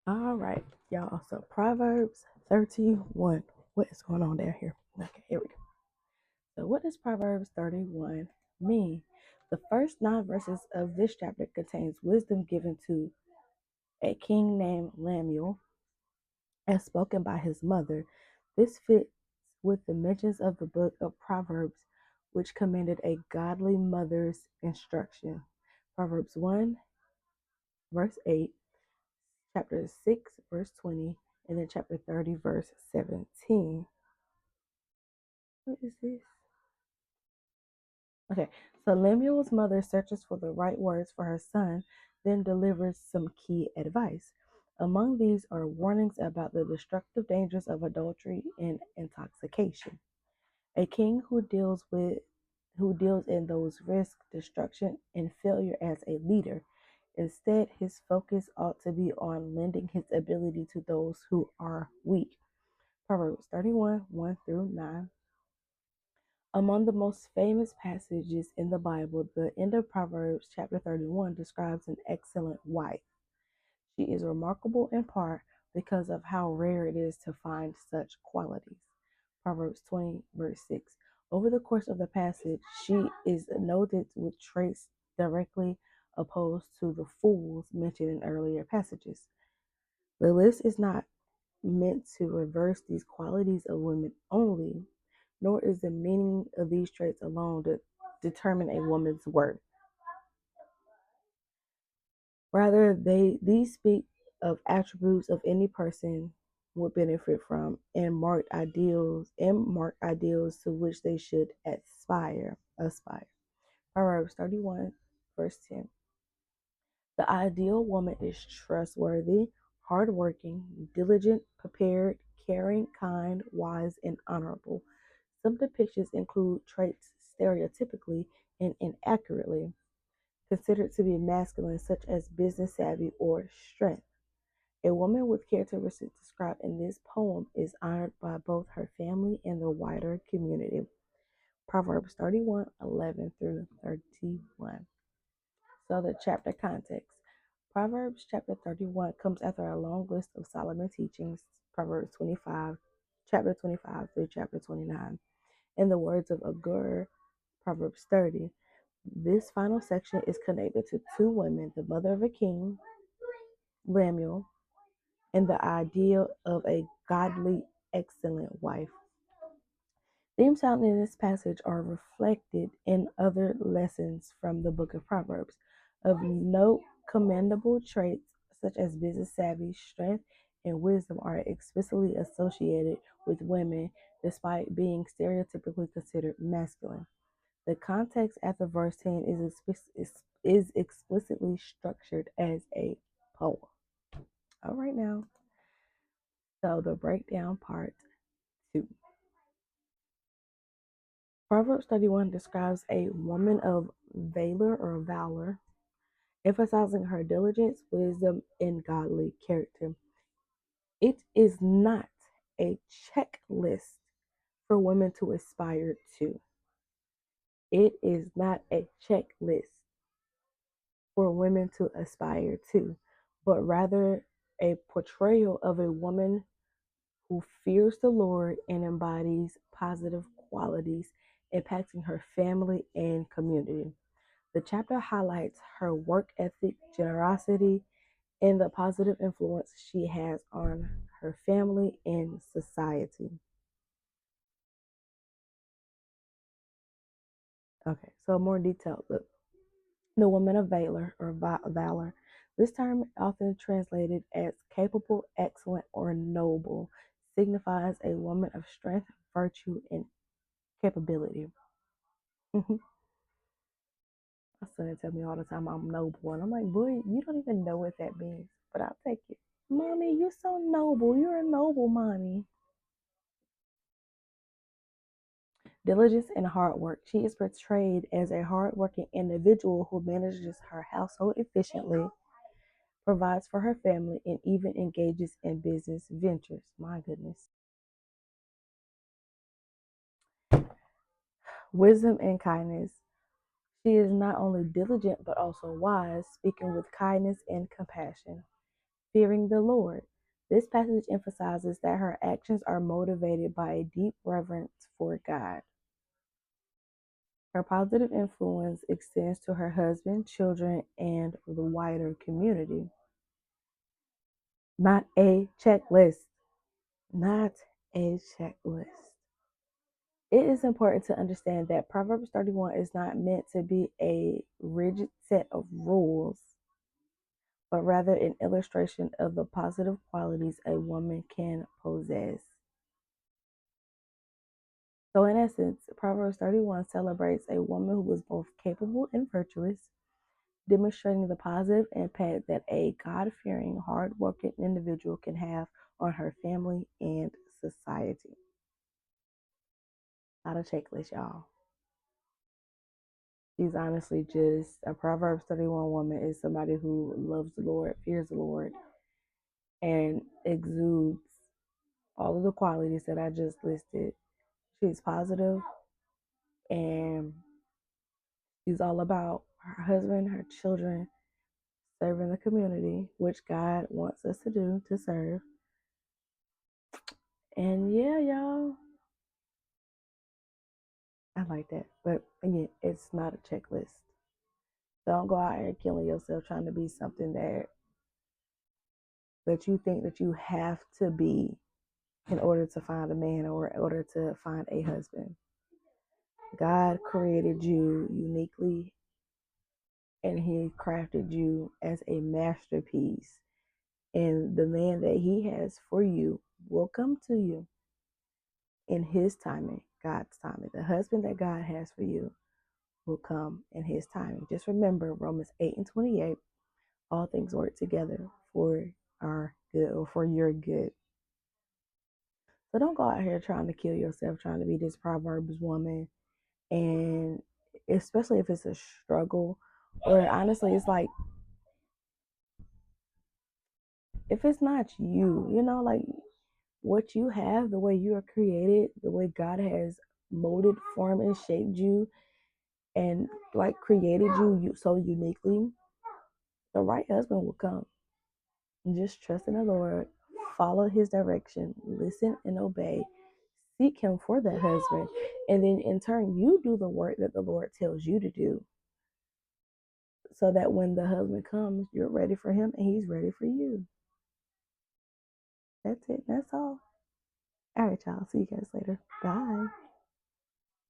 All right, y'all. So Proverbs 31. What is going on down here? Okay, here we go. So what does Proverbs 31 mean? The first 9 verses of this chapter contains wisdom given to a king named Lemuel as spoken by his mother. This fits with the mentions of the book of Proverbs, which commended a godly mother's instruction. Proverbs 1, verse 8, chapter 6, verse 20, and then chapter 30, verse 17. What is this? Okay, so Lemuel's mother searches for the right words for her son, then delivers some key advice. Among these are warnings about the destructive dangers of adultery and intoxication. A king who deals in those risks destruction and failure as a leader. Instead, his focus ought to be on lending his ability to those who are weak. Proverbs 31, 1 through 9. Among the most famous passages in the Bible, the end of Proverbs chapter 31 describes an excellent wife. She is remarkable in part because of how rare it is to find such qualities. Proverbs 20, verse 6. Over the course of the passage, she is noted with traits directly opposed to the fools mentioned in earlier passages. The list is not meant to reverse these qualities of women only, nor is the meaning of these traits alone to determine a woman's worth. Rather, these speak of attributes of any person would benefit from and marked ideals to which they should aspire. Proverbs 31, verse 10. The ideal woman is trustworthy, hardworking, diligent, prepared, caring, kind, wise, and honorable. Some depictions include traits stereotypically and inaccurately considered to be masculine, such as business savvy or strength. A woman with characteristics described in this poem is honored by both her family and the wider community. Proverbs 31, 11 through 31. So the chapter context. Proverbs chapter 31 comes after a long list of Solomon teachings, Proverbs 25, chapter 25 through chapter 29. In the words of Agur, Proverbs 30, this final section is connected to two women, the mother of a king, Lemuel, and the ideal of a godly, excellent wife. Themes found in this passage are reflected in other lessons from the book of Proverbs. Of note, commendable traits such as business savvy, strength, and wisdom are explicitly associated with women despite being stereotypically considered masculine. The context after verse 10 is explicitly structured as a poem. All right, now. So the breakdown part 2. Proverbs 31 describes a woman of valor, emphasizing her diligence, wisdom, and godly character. It is not a checklist for women to aspire to. It is not a checklist for women to aspire to, but rather a portrayal of a woman who fears the Lord and embodies positive qualities, impacting her family and community. The chapter highlights her work ethic, generosity, and the positive influence she has on her family and society. Okay, so more detailed look. The woman of valor. This term, often translated as capable, excellent, or noble, signifies a woman of strength, virtue, and capability. My son tell me all the time I'm noble, and I'm like, boy, you don't even know what that means, but I'll take it. Mommy, you're so noble. You're a noble mommy. Diligence and hard work. She is portrayed as a hardworking individual who manages her household efficiently, provides for her family, and even engages in business ventures. My goodness. Wisdom and kindness. She is not only diligent but also wise, speaking with kindness and compassion. fearing the Lord. This passage emphasizes that her actions are motivated by a deep reverence for God. Her positive influence extends to her husband, children, and the wider community. Not a checklist. Not a checklist. It is important to understand that Proverbs 31 is not meant to be a rigid set of rules, but rather an illustration of the positive qualities a woman can possess. So, in essence, Proverbs 31 celebrates a woman who was both capable and virtuous, demonstrating the positive impact that a God fearing, hard-working individual can have on her family and society. Not a checklist, y'all. She's honestly just a Proverbs 31 woman is somebody who loves the Lord, fears the Lord, and exudes all of the qualities that I just listed. She's positive and she's all about her husband, her children, serving the community, which God wants us to do to serve. And yeah, y'all, I like that. But again, it's not a checklist. Don't go out here killing yourself trying to be something that you think that you have to be in order to find a man or in order to find a husband. God created you uniquely and he crafted you as a masterpiece. And the man that he has for you will come to you in his timing, God's timing. The husband that God has for you will come in his timing. Just remember Romans 8 and 28, all things work together for our good or for your good. So don't go out here trying to kill yourself, trying to be this Proverbs woman. And especially if it's a struggle, or honestly, it's like, if it's not you, like what you have, the way you are created, the way God has molded, formed, and shaped you, and like created you so uniquely, the right husband will come. Just trust in the Lord, follow his direction, listen and obey, seek him for that husband, and then in turn, you do the work that the Lord tells you to do so that when the husband comes, you're ready for him and he's ready for you. That's it. That's all. All right, y'all. See you guys later. Bye.